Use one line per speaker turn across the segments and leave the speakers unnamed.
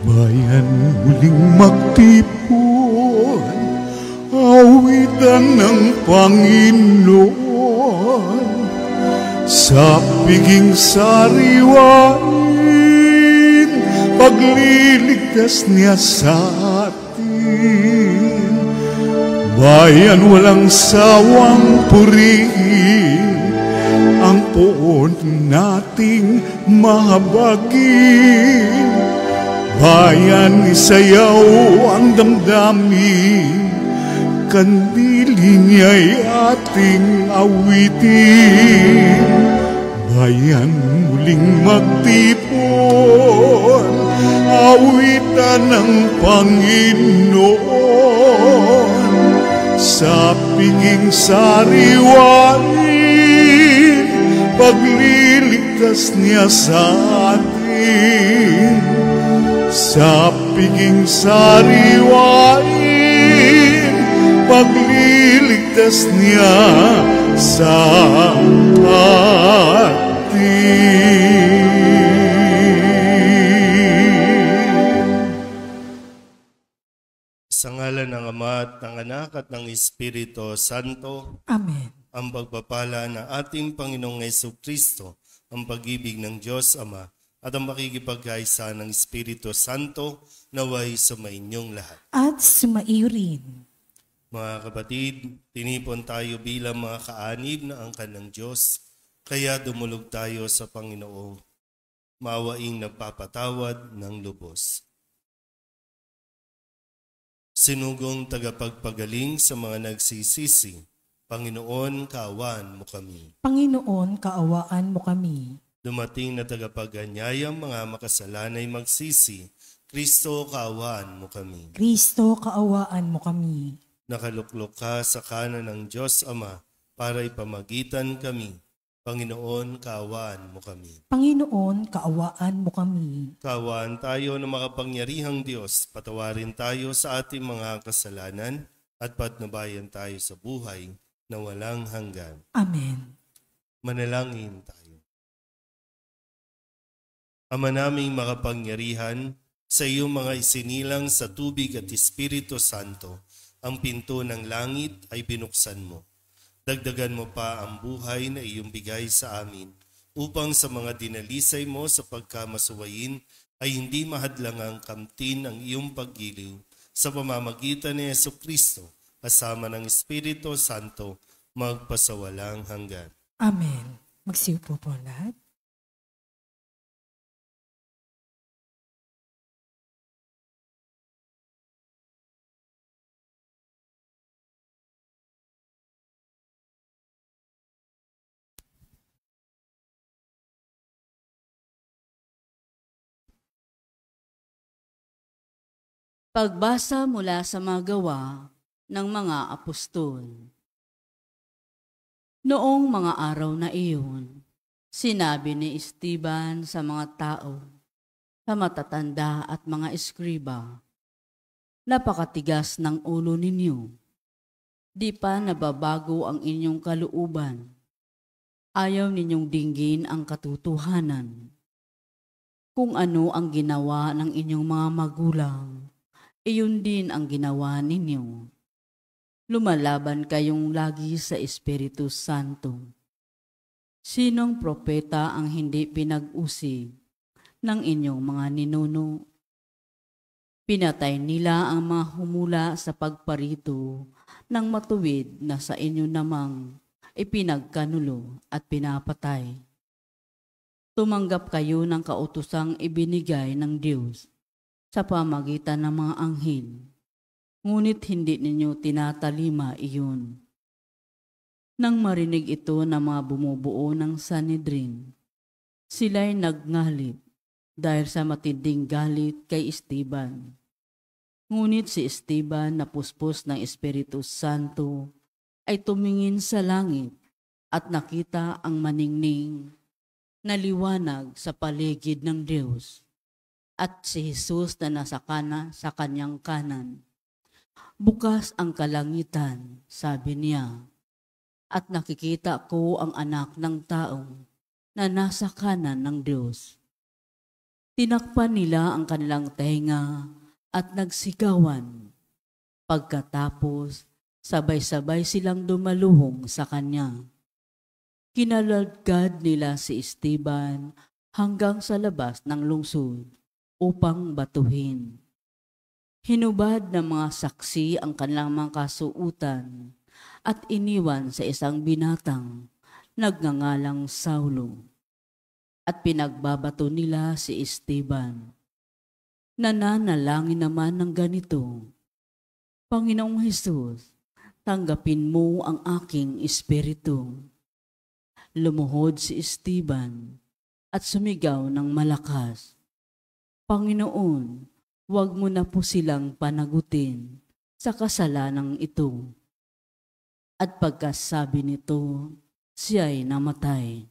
Bayan muling magtipon, awitan ng Panginoon, sa piging sariwain, pagliligtas niya sa atin. Bayan walang sawang purihin, ang poon nating mahabagin. Bayan isayaw ang damdamin, kandili niya'y ating awitin. Bayan muling magtipon, awitan ng Panginoon, sa piging sariwain, pagliligtas niya sa atin. Sa piging sariwain, pagliligtas niya sa atin.
Sa ngalan ng Ama at ng Anak at ng Espiritu Santo.
Amen.
Ang pagpapala ng ating Panginoong Jesucristo, ang pag-ibig ng Diyos Ama, at ang makikipagkaisa ng Espiritu Santo naway sumainyong lahat.
At sumaiyo rin.
Mga kapatid, tinipon tayo bilang mga kaanib na angkan ng Diyos, kaya dumulog tayo sa Panginoon, maawaing nagpapatawad ng lubos. Sinugong tagapagpagaling sa mga nagsisisi, Panginoon, kaawaan mo kami.
Panginoon, kaawaan mo kami.
Dumating na tagapaganyayang mga makasalanay magsisi, Kristo, kaawaan mo kami.
Kristo, kaawaan mo kami.
Nakaluklok ka sa kanan ng Diyos Ama para ipamagitan kami. Panginoon, kaawaan mo kami.
Panginoon, kaawaan mo kami.
Kaawaan tayo ng makapangyarihang Diyos, patawarin tayo sa ating mga kasalanan at patnubayan tayo sa buhay na walang hanggan.
Amen.
Manalangin tayo. Ama naming makapangyarihan, sa iyong mga isinilang sa tubig at Espiritu Santo, ang pinto ng langit ay binuksan mo. Dagdagan mo pa ang buhay na iyong bigay sa amin, upang sa mga dinalisay mo sa pagkamasuwayin ay hindi mahadlangang kamtin ang iyong paggiliw sa pamamagitan ni Jesucristo, kasama ng Espiritu Santo, magpasawalang hanggan.
Amen. Magsiupo po lahat.
Pagbasa mula sa mga gawa ng mga apostol. Noong mga araw na iyon, sinabi ni Esteban sa mga tao, sa matatanda at mga eskriba, napakatigas ng ulo ninyo. Di pa nababago ang inyong kalooban. Ayaw ninyong dinggin ang katotohanan. Kung ano ang ginawa ng inyong mga magulang, iyon din ang ginawa ninyo. Lumalaban kayong lagi sa Espiritu Santo. Sinong propeta ang hindi pinag-usig ng inyong mga ninuno? Pinatay nila ang mga humula sa pagparito ng matuwid na sa inyo namang ipinagkanulo at pinapatay. Tumanggap kayo ng kautosang ibinigay ng Diyos sa pamagitan ng mga anghel, ngunit hindi ninyo tinatalima iyon. Nang marinig ito ng mga bumubuo ng Sanhedrin, sila'y nagngalit dahil sa matinding galit kay Esteban. Ngunit si Esteban na puspos ng Espiritu Santo ay tumingin sa langit at nakita ang maningning na liwanag sa paligid ng Diyos. At si Jesus na nasa sa kanyang kanan. Bukas ang kalangitan, sabi niya, at nakikita ko ang anak ng tao na nasa kanan ng Diyos. Tinakpan nila ang kanilang tenga at nagsigawan. Pagkatapos, sabay-sabay silang dumaluhong sa kanya. Kinaladkad nila si Esteban hanggang sa labas ng lungsod upang batuhin. Hinubad ng mga saksi ang kanilang mga kasuutan at iniwan sa isang binatang nagngangalang Saulo. At pinagbabato nila si Esteban. Nananalangin naman ng ganito, Panginoong Hesus, tanggapin mo ang aking espiritu. Lumuhod si Esteban at sumigaw ng malakas, Panginoon, huwag mo na po silang panagutin sa kasalanang ito. At pagkasabi nito, siya'y namatay.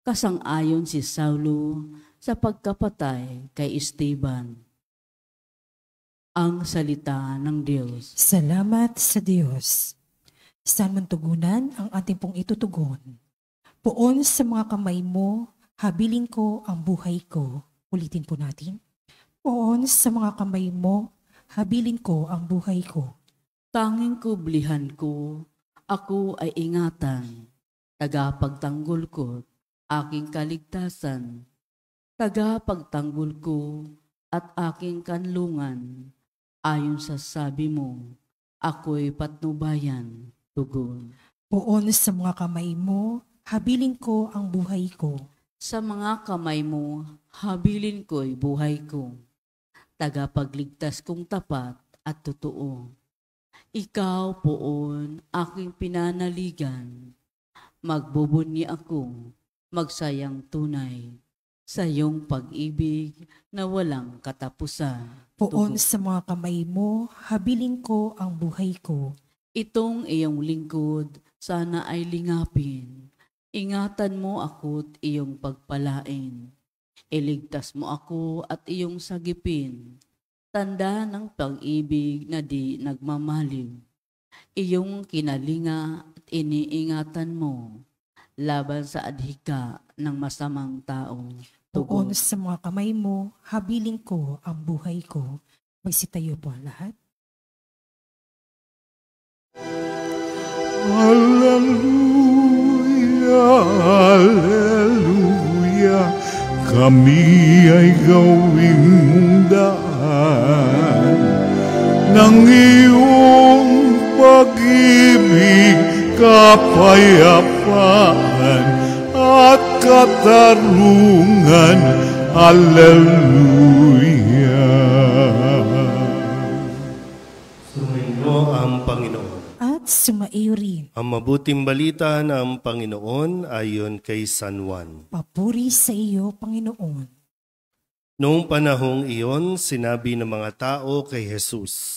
Kasang-ayon si Saulo sa pagkapatay kay Esteban. Ang salita ng Diyos.
Salamat sa Diyos. Saan man tugunan ang ating pong itutugon? Poon sa mga kamay mo, habilin ko ang buhay ko. Ulitin po natin. Poon sa mga kamay mo, habilin ko ang buhay ko.
Tanging kublihan ko, ako ay ingatan, tagapagtanggol ko, aking kaligtasan, tagapagtanggol ko at aking kanlungan, ayon sa sabi mo, ako'y patnubayan, tugon.
Poon sa mga kamay mo, habilin ko ang buhay ko.
Sa mga kamay mo, habilin ko'y buhay ko, tagapagligtas kong tapat at totoo. Ikaw poon, aking pinanaligan, magbubunyi ako, magsayang tunay, sa iyong pag-ibig na walang katapusan.
Poon
Tugon.
sa mga kamay mo, habilin ko ang buhay ko.
Itong iyong lingkod, sana ay lingapin. Ingatan mo ako't iyong pagpalain. Iligtas mo ako at iyong sagipin. Tanda ng pag-ibig na di nagmamaliw. Iyong kinalinga at iniingatan mo. Laban sa adhika ng masamang tao.
Poon
Tugon.
sa mga kamay mo, habilin ko ang buhay ko. Magsitayo po ang lahat.
Hallelujah, Hallelujah. Kami ay gawing mundaan ng iyong pag-ibig, kapayapaan at katarungan. Hallelujah.
Sumainyo ang Panginoon.
At sumaiyo rin.
Ang mabuting balita ng Panginoon ayon kay San Juan.
Papuri sa iyo, Panginoon.
Noong panahong iyon, sinabi ng mga tao kay Jesus,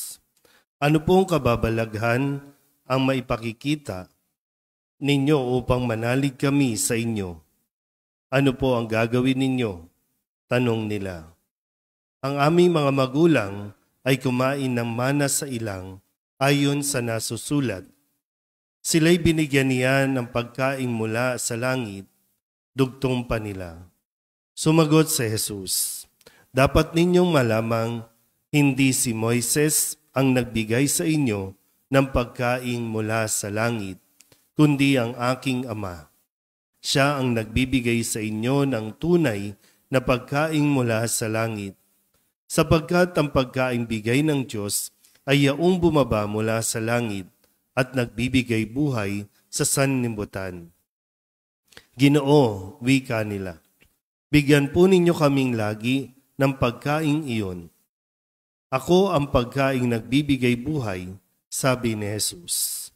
ano pong kababalaghan ang maipakikita ninyo upang manalig kami sa inyo? Ano po ang gagawin ninyo? Tanong nila. Ang aming mga magulang ay kumain ng mana sa ilang ayon sa nasusulat. Sila'y binigyan niya ng pagkain mula sa langit, dugtong pa nila. Sumagot si Jesus, dapat ninyong malamang hindi si Moises ang nagbigay sa inyo ng pagkain mula sa langit, kundi ang aking Ama. Siya ang nagbibigay sa inyo ng tunay na pagkain mula sa langit, sapagkat ang pagkain bigay ng Diyos ay yaong bumaba mula sa langit at nagbibigay buhay sa sanlibutan. Ginoo, wika nila, bigyan po ninyo kaming lagi ng pagkain iyon. Ako ang pagkaing nagbibigay buhay, sabi ni Jesus.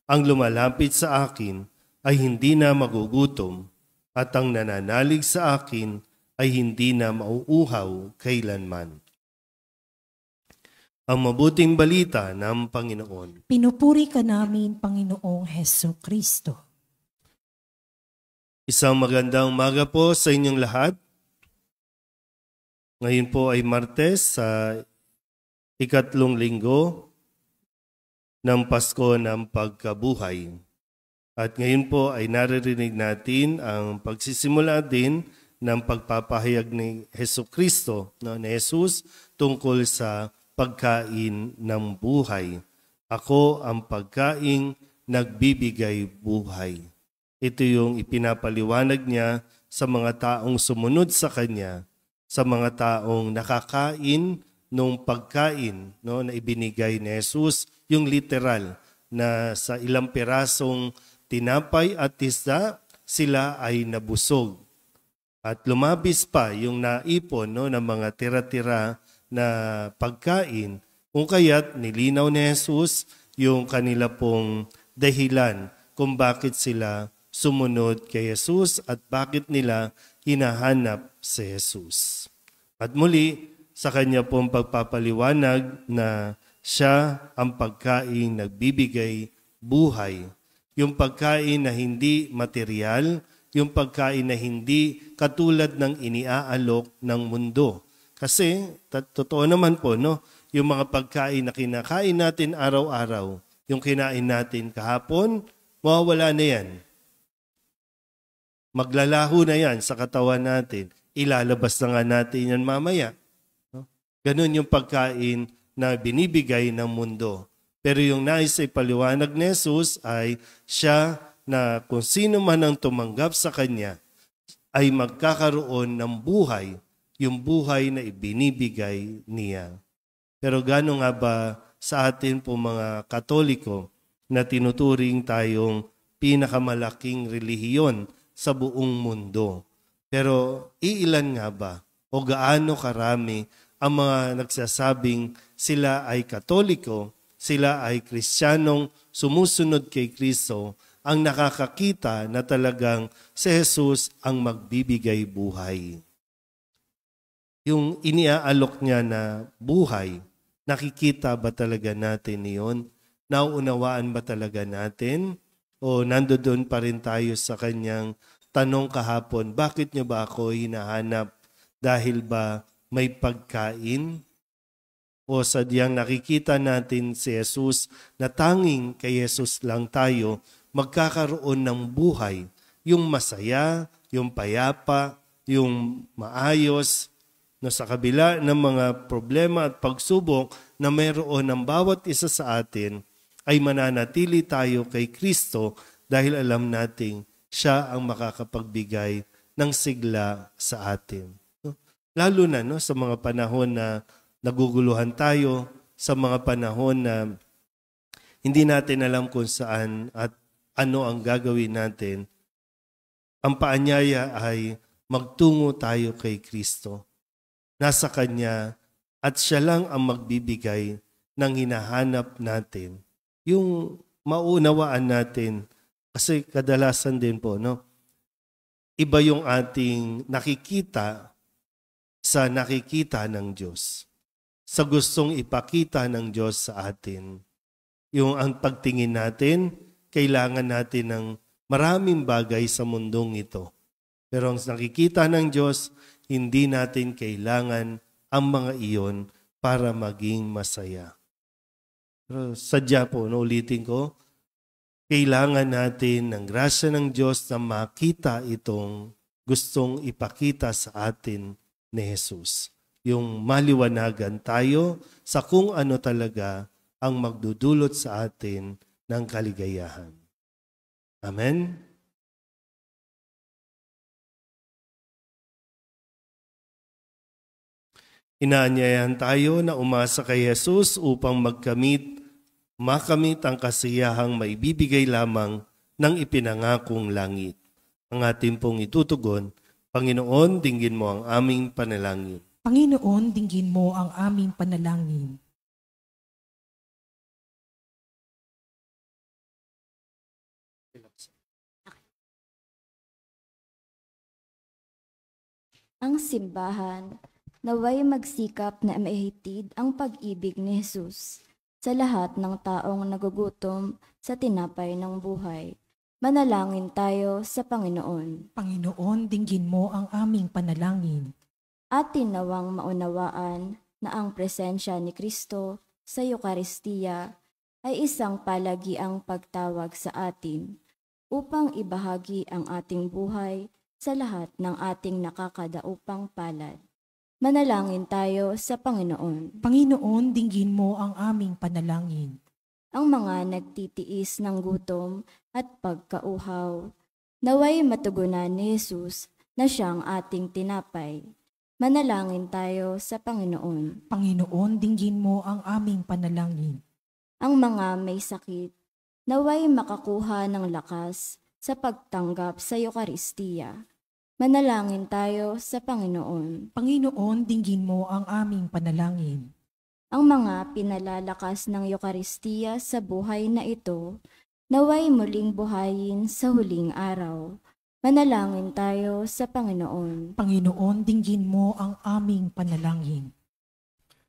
Ang lumalapit sa akin ay hindi na magugutom, at ang nananalig sa akin ay hindi na mauuhaw kailanman. Ang mabuting balita ng Panginoon.
Pinupuri ka namin, Panginoong Heso Kristo.
Isang magandang umaga po sa inyong lahat. Ngayon po ay Martes sa ikatlong linggo ng Pasko ng Pagkabuhay. At ngayon po ay naririnig natin ang pagsisimula din ng pagpapahayag ni Hesukristo, no, ni Jesus tungkol sa pagkain ng buhay. Ako ang pagkaing nagbibigay buhay. Ito yung ipinapaliwanag niya sa mga taong sumunod sa Kanya, sa mga taong nakakain nung pagkain, no, na ibinigay ni Jesus, yung literal na sa ilang pirasong tinapay at isda, sila ay nabusog. At lumabis pa yung naipon, no, ng mga tira-tira na pagkain, kung kaya't nilinaw ni Jesus yung kanila pong dahilan kung bakit sila sumunod kay Jesus at bakit nila hinahanap si Jesus. At muli, sa kanya pong pagpapaliwanag na siya ang pagkain nagbibigay buhay. Yung pagkain na hindi material, yung pagkain na hindi katulad ng iniaalok ng mundo. Kasi, totoo naman po, no? Yung mga pagkain na kinakain natin araw-araw, yung kinain natin kahapon, mawawala na yan. Maglalaho na yan sa katawan natin. Ilalabas na nga natin yan mamaya. No? Ganun yung pagkain na binibigay ng mundo. Pero yung nais ay paliwanag ni Jesus ay siya na kung sino man ang tumanggap sa Kanya ay magkakaroon ng buhay, yung buhay na ibinibigay niya. Pero gano'n nga ba sa atin po mga Katoliko na tinuturing tayong pinakamalaking relihiyon sa buong mundo? Pero iilan nga ba o gaano karami ang mga nagsasabing sila ay Katoliko, sila ay Kristiyanong sumusunod kay Kristo, ang nakakakita na talagang si Jesus ang magbibigay buhay. Yung iniaalok niya na buhay, nakikita ba talaga natin iyon? Nauunawaan ba talaga natin? O nandoon pa rin tayo sa kanyang tanong kahapon, bakit niyo ba ako hinahanap? Dahil ba may pagkain? O sadyang nakikita natin si Jesus na tanging kay Jesus lang tayo magkakaroon ng buhay. Yung masaya, yung payapa, yung maayos, na sa kabila ng mga problema at pagsubok na mayroon ng bawat isa sa atin, ay mananatili tayo kay Kristo dahil alam nating siya ang makakapagbigay ng sigla sa atin. Lalo na sa mga panahon na naguguluhan tayo, sa mga panahon na hindi natin alam kung saan at ano ang gagawin natin, ang paanyaya ay magtungo tayo kay Kristo. Nasa Kanya at siya lang ang magbibigay ng hinahanap natin. Yung maunawaan natin, kasi kadalasan din po, no? Iba yung ating nakikita sa nakikita ng Diyos. Sa gustong ipakita ng Diyos sa atin. Yung ang pagtingin natin, kailangan natin ng maraming bagay sa mundong ito. Pero ang nakikita ng Diyos, hindi natin kailangan ang mga iyon para maging masaya. Pero sadya po, ulitin ko, kailangan natin ng grasya ng Diyos na makita itong gustong ipakita sa atin ni Jesus. Yung maliwanagan tayo sa kung ano talaga ang magdudulot sa atin ng kaligayahan. Amen? Inaanyayahan tayo na umasa kay Jesus upang makamit ang kasiyahang maibibigay lamang ng ipinangakong langit. Ang ating pong itutugon, Panginoon, dinggin mo ang aming panalangin.
Panginoon, dinggin mo ang aming panalangin.
Ang simbahan, naway magsikap na maihitid ang pag-ibig ni Jesus sa lahat ng taong nagugutom sa tinapay ng buhay. Manalangin tayo sa Panginoon.
Panginoon, dinggin mo ang aming panalangin.
Atin nawang maunawaan na ang presensya ni Kristo sa Eukaristiya ay isang palagiang pagtawag sa atin upang ibahagi ang ating buhay sa lahat ng ating nakakadaupang palad. Manalangin tayo sa Panginoon.
Panginoon, dinggin mo ang aming panalangin.
Ang mga nagtitiis ng gutom at pagkauhaw, naway matugunan ni Jesus na siyang ating tinapay. Manalangin tayo sa Panginoon.
Panginoon, dinggin mo ang aming panalangin.
Ang mga may sakit, naway makakuha ng lakas sa pagtanggap sa Eukaristiya. Manalangin tayo sa Panginoon.
Panginoon, dinggin mo ang aming panalangin.
Ang mga pinalalakas ng Eukaristiya sa buhay na ito, naway muling buhayin sa huling araw. Manalangin tayo sa Panginoon.
Panginoon, dinggin mo ang aming panalangin.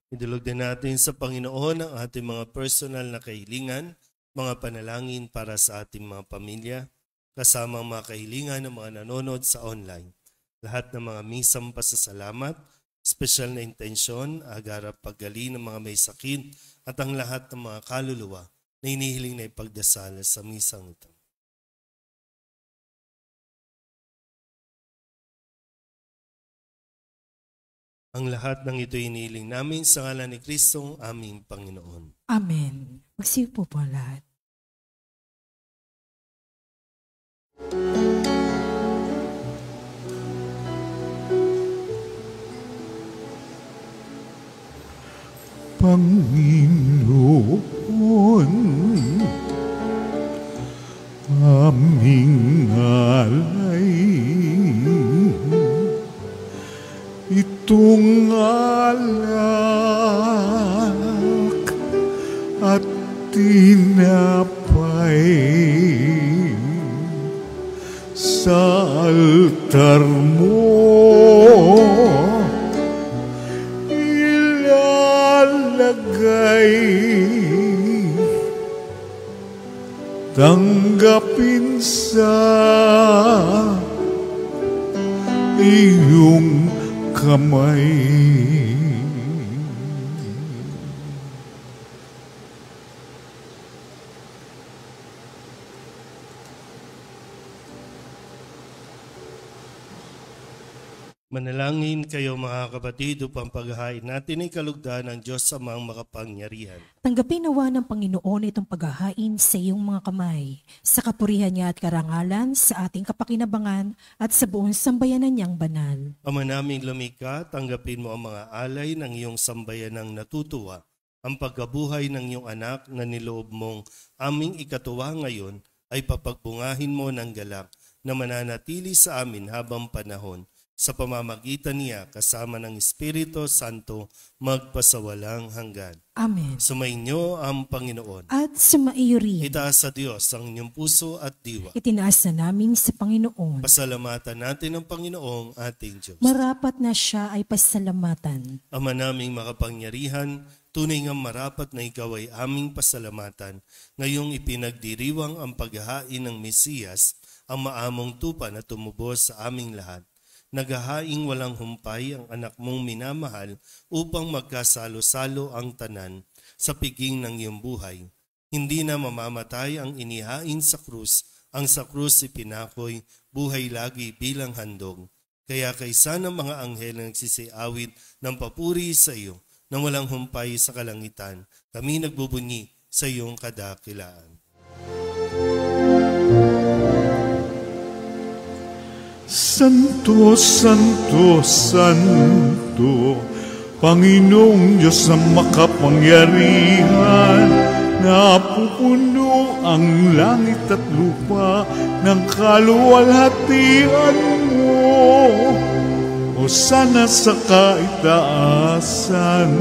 Idulog din natin sa Panginoon ang ating mga personal na kahilingan, mga panalangin para sa ating mga pamilya, kasama ang mga kahilingan ng mga nanonood sa online. Lahat ng mga misang pasasalamat, special na intensyon, agarap paggaling ng mga may sakit, at ang lahat ng mga kaluluwa na hinihiling na ipagdasal sa misang ito. Ang lahat ng ito hinihiling namin sa ngalan ni Kristong aming Panginoon.
Amen. Magsiupo po ang lahat.
Panginoon, aming alay, itong alak at tinapay sa altar mo ilalagay, tanggapin sa iyong kamay.
Manalangin kayo mga kapatid upang paghahain natin ay kalugdan ng Diyos Amang makapangyarihan.
Tanggapin nawa ng Panginoon itong paghahain sa iyong mga kamay, sa kapurihan niya at karangalan, sa ating kapakinabangan at sa buong sambayanan niyang banal.
Ama naming lumikha, tanggapin mo ang mga alay ng iyong sambayanang natutuwa, ang pagkabuhay ng iyong anak na niloob mong aming ikatuwa ngayon ay papagbungahin mo ng galak na mananatili sa amin habang panahon. Sa pamamagitan niya kasama ng Espiritu Santo magpasawalang hanggan.
Amen.
Sumainyo ang Panginoon.
At sumaiyo rin.
Itaas sa Diyos ang inyong puso at diwa.
Itinaas na namin sa Panginoon.
Pasalamatan natin ang Panginoong ating Diyos.
Marapat na siya ay pasalamatan.
Ama naming makapangyarihan, tunay nga marapat na ikaw ay aming pasalamatan. Ngayong ipinagdiriwang ang paghahain ng Mesiyas, ang maamong tupa na tumubos sa aming lahat. Naghahaing walang humpay ang anak mong minamahal upang magkasalo-salo ang tanan sa piging ng iyong buhay. Hindi na mamamatay ang inihain sa krus, ang sa krus ipinakoy, buhay lagi bilang handog. Kaya kaysa ng mga anghel na nagsisiawit ng papuri sa iyo, na walang humpay sa kalangitan, kami nagbubunyi sa iyong kadakilaan.
Santo, Santo, Santo, Panginoong Diyos na makapangyarihan, napupuno ang langit at lupa ng kaluwalhatian mo. Hosana sa kaitaasan,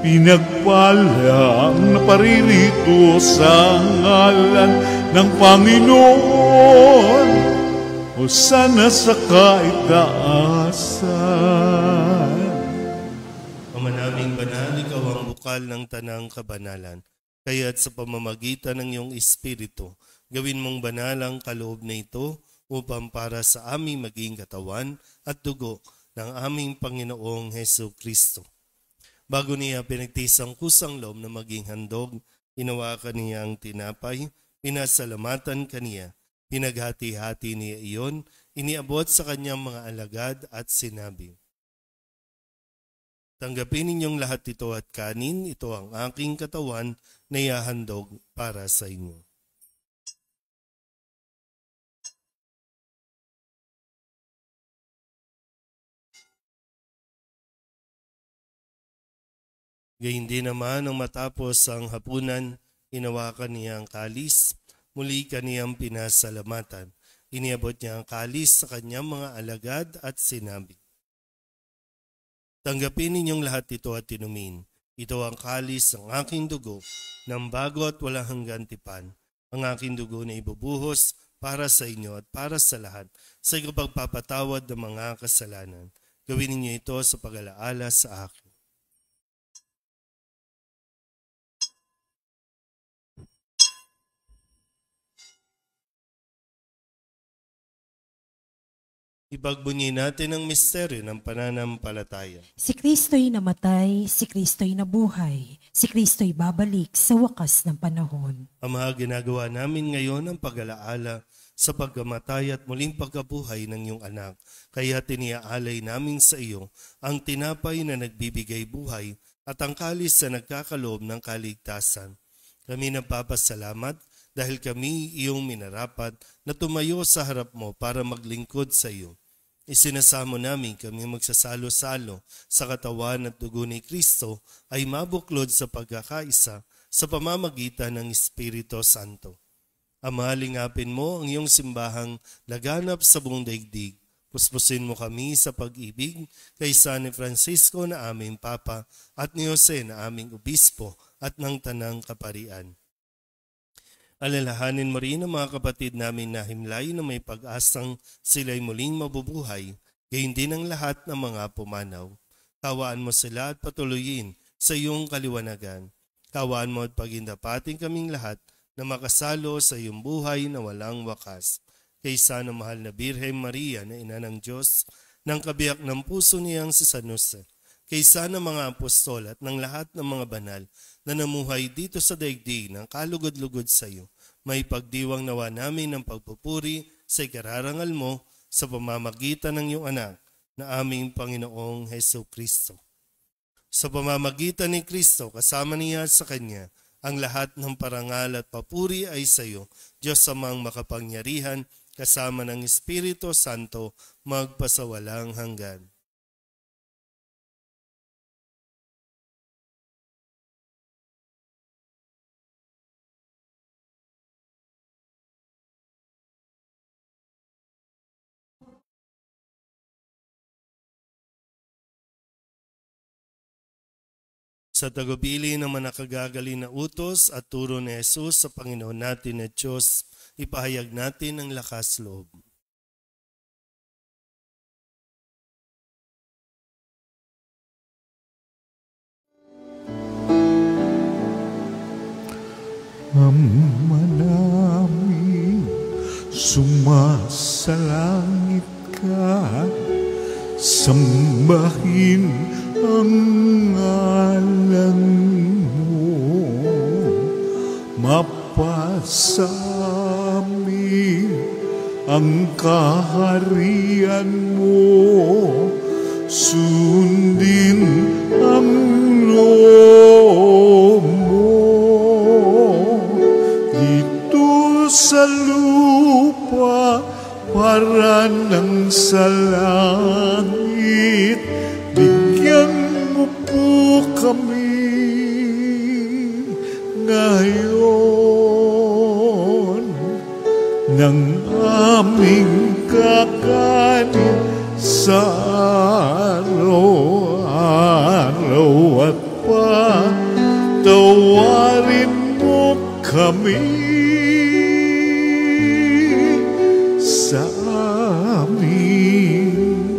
pinagpala ang naparirito sa ngalan ng Panginoon. Hosana sa kaitaasan.
Ama naming banal, ikaw ang bukal ng tanang kabanalan. Kaya't sa pamamagitan ng iyong Espiritu, gawin mong banal ang kaloob na ito upang para sa aming maging katawan at dugo ng aming Panginoong Hesu Kristo. Bago niya pinagtisang kusang loob na maging handog, inawakan niya ang tinapay, pinasalamatan kaniya, pinaghati-hati niya iyon, iniabot sa kanyang mga alagad at sinabi, "Tanggapin ninyong lahat ito at kanin, ito ang aking katawan na ihahandog para sa inyo." Gayun din naman nang matapos ang hapunan, hinawakan niya ang kalis, muli kaniyang pinasalamatan. Iniabot niya ang kalis sa kanyang mga alagad at sinabi, "Tanggapin ninyong lahat ito at inumin. Ito ang kalis ng aking dugo, ng bago at walang hanggang tipan. Ang aking dugo na ibubuhos para sa inyo at para sa lahat, sa ikapagpapatawad ng mga kasalanan. Gawin ninyo ito sa pag-alaala sa akin." Ipagbunyi natin ang misteryo ng pananampalataya.
Si Kristo'y namatay, si Kristo'y nabuhay, si Kristo'y babalik sa wakas ng panahon.
Ama, ginagawa namin ngayon ang pag-alaala sa pagkamatay at muling pagkabuhay ng iyong anak. Kaya tiniaalay namin sa iyo ang tinapay na nagbibigay buhay at ang kalis na nagkakaloob ng kaligtasan. Kami nagpapasalamat dahil kami iyong minarapat na tumayo sa harap mo para maglingkod sa iyo. Isinasamo namin kami magsasalo-salo sa katawan at dugo ni Kristo ay mabuklod sa pagkakaisa sa pamamagitan ng Espiritu Santo. Ama, lingapin mo ang iyong simbahang laganap sa buong daigdig. Puspusin mo kami sa pag-ibig kay San Francisco na aming Papa at ni Jose na aming Obispo at ng Tanang Kaparian. Alalahanin mo rin ang mga kapatid namin na himlay na may pag-asang sila'y muling mabubuhay, gayon din ang lahat ng mga pumanaw. Kawaan mo sila at patuloyin sa iyong kaliwanagan. Kawaan mo at pagindapating kaming lahat na makasalo sa iyong buhay na walang wakas. Kaysa ng mahal na Birhen Maria na ina ng Diyos, ng kabiyak ng puso niyang si San Jose, kaysa ng mga apostol at ng lahat ng mga banal na namuhay dito sa daigdig ng kalugod-lugod sa iyo, may pagdiwang nawa namin ng pagpupuri sa ikararangal mo sa pamamagitan ng iyong anak na aming Panginoong Hesus Kristo. Sa pamamagitan ni Kristo, kasama niya sa Kanya, ang lahat ng parangal at papuri ay sa iyo, Diyos Amang makapangyarihan, kasama ng Espiritu Santo, magpasawalang hanggan. Sa tagubilin ng manakagaling na utos at turo ni Jesus sa Panginoon natin na Diyos, ipahayag natin ang lakas loob.
Ama namin, sumasalangit ka, sambahin ang ngalan mo, mapasami ang kaharian mo, sundin ang loob mo, dito sa lupa para ng sa langit. Bigyan mo po kami ngayon ng aming kakanin sa araw-araw at patawarin mo kami sa aming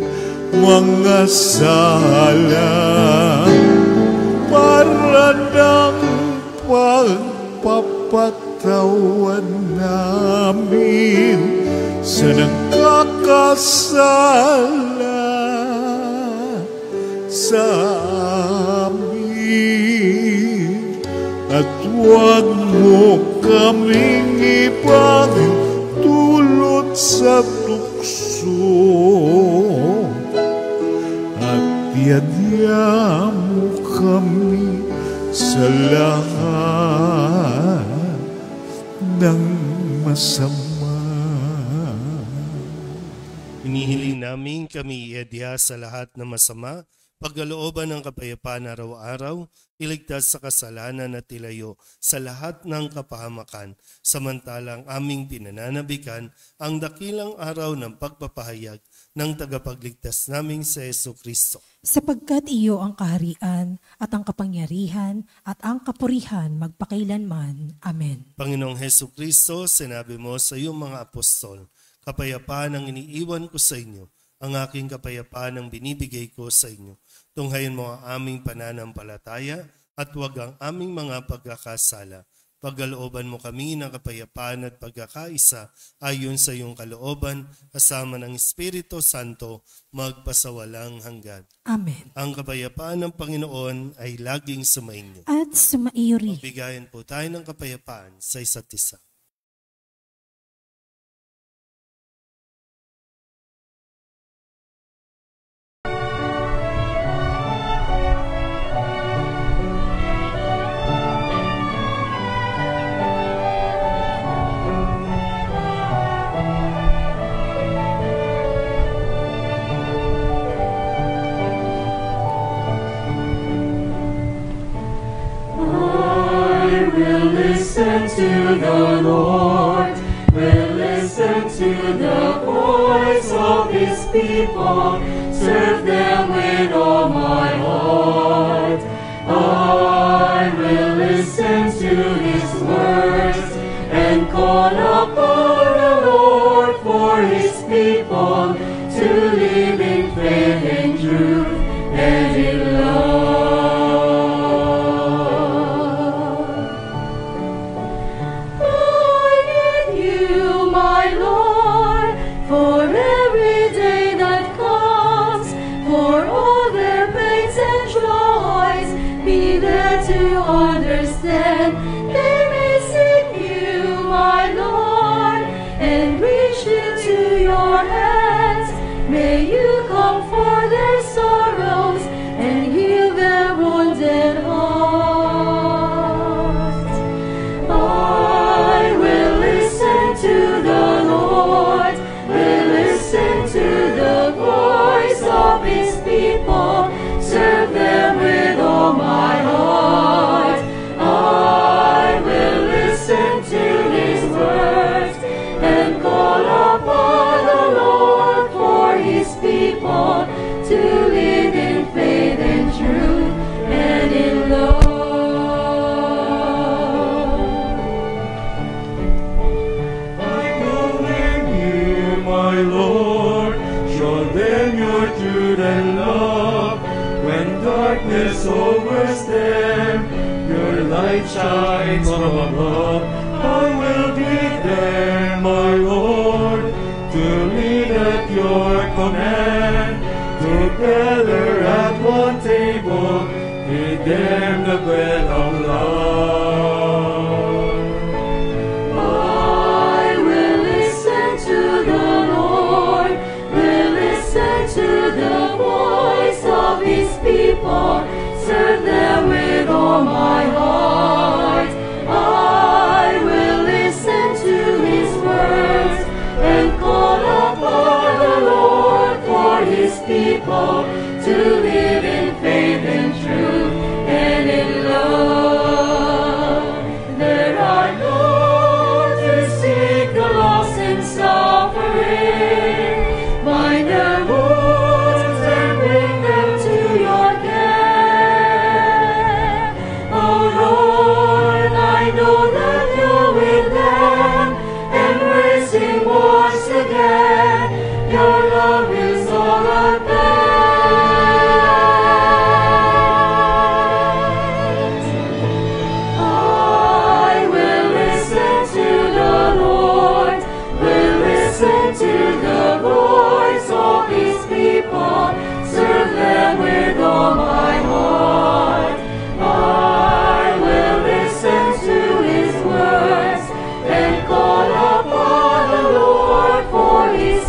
mga sala para ng pagpapatawad namin sa nagkakasala sa amin, at huwag mo kaming ipagtulot sa tukso puso at yadya mo kami sa lahat ng masama.
Hinihiling namin kami iadya sa lahat ng masama, pagkalooban ng kapayapaan araw-araw, iligtas sa kasalanan at ilayo sa lahat ng kapahamakan, samantalang aming pinananabikan ang dakilang araw ng pagpapahayag ng tagapagligtas naming sa Jesucristo.
Sapagkat iyo ang kaharian at ang kapangyarihan at ang kapurihan magpakailanman. Amen.
Panginoong Jesucristo, sinabi mo sa iyong mga apostol, kapayapaan ang iniiwan ko sa inyo, ang aking kapayapaan ang binibigay ko sa inyo. Tunghayin mo ang aming pananampalataya at huwag ang aming mga pagkakasala. Pagkalooban mo kami ng kapayapaan at pagkakaisa ayon sa iyong kalooban, kasama ng Espiritu Santo, magpasawalang hanggan.
Amen.
Ang kapayapaan ng Panginoon ay laging sumainyo.
At sumaiyo rin.
Bigayan po tayo ng kapayapaan sa isa't isa.
Listen to the Lord, will listen to the voice of His people, serve them with all my heart. I will listen to His words and call upon the Lord for His people to live in faith and truth and in love. Understand, they may seek you, my Lord, and reach into your hands. May you comfort their sorrows and heal their wounded hearts. I will listen to the Lord, will listen to the voice of His people, serve them with all my heart. To live in faith and truth and in love.
I believe you, my Lord, show them your truth and love. When darkness overs them, your light shines from above. I will be there, my Lord, to lead at your command. Together at one table, feed them the bread of love.
I will listen to the Lord, will listen to the voice of His people, serve them with all my heart. I will listen to His words and call upon the Lord for His people to live in faith and truth and in love. There are those who seek the lost and suffering, bind their wounds and bring them to your care. Oh Lord, I know that you're with them, embracing once again. Your love is all I bear. I will listen to the Lord, will listen to the voice of His people, serve them with all my heart. I will listen to His words and call upon the Lord for His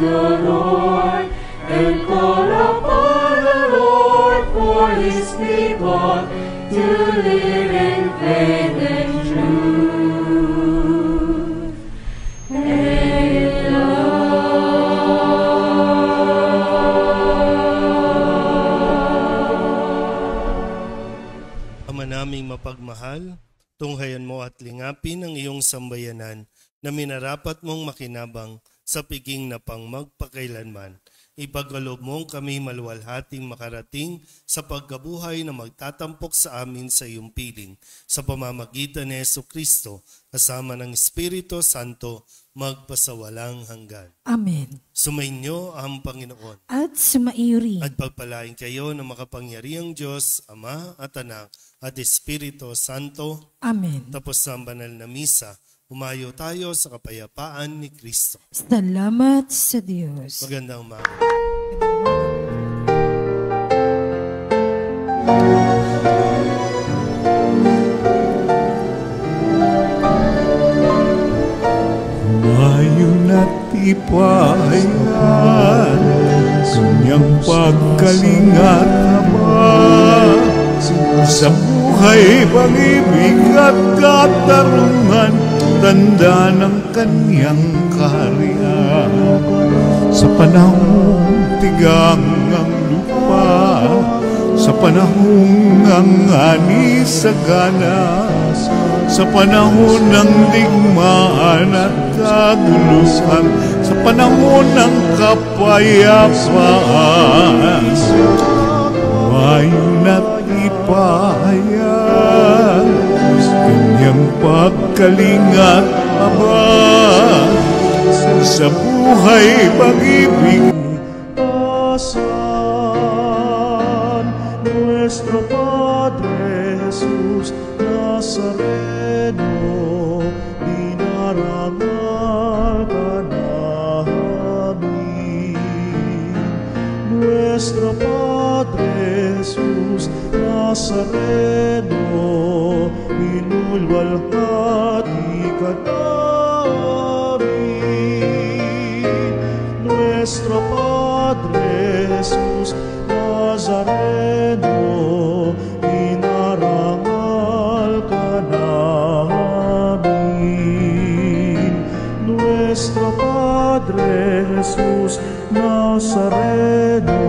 the Lord, and call upon the Lord for his people to live in faith and truth and love.
Ama naming mapagmahal, tunghayan mo at lingapin ang iyong sambayanan na minarapat mong makinabang sa piging na pang magpakailanman. Ipagkaloob mong kami maluwalhating makarating sa pagkabuhay na magtatampok sa amin sa iyong piling. Sa pamamagitan ni Jesucristo, kasama ng Espiritu Santo, magpasawalang hanggan.
Amen.
Sumainyo ang Panginoon.
At sumaiyo rin.
At pagpalain kayo ng makapangyarihang Diyos, Ama at Anak at Espiritu Santo.
Amen.
Tapos sa banal na misa, umayo tayo sa kapayapaan ni Kristo.
Salamat sa Diyos.
Magandang umaga.
Ngayon at ipahayan, kanyang pagkalingat Ama, sa buhay, pag-ibig at katarungan, tanda ng kanyang kaharian. Sa panahong tigang ang lupa, sa panahong ang ani sa ganas, sa panahon ng digmaan at kaguluhan, sa panahon ng kapayapaan, ngayon at ipahayan, kanyang pagkalingat Ama, sa buhay pag-ibig.
Nuestro Padre Jesús Nazareno, dinarangal ka namin. Nuestro Padre Jesús Nazareno, minulwalhati ka namin. Nuestro Padre Jesús Nazareno, dinarangal ka namin. Nuestro Padre Jesús Nazareno,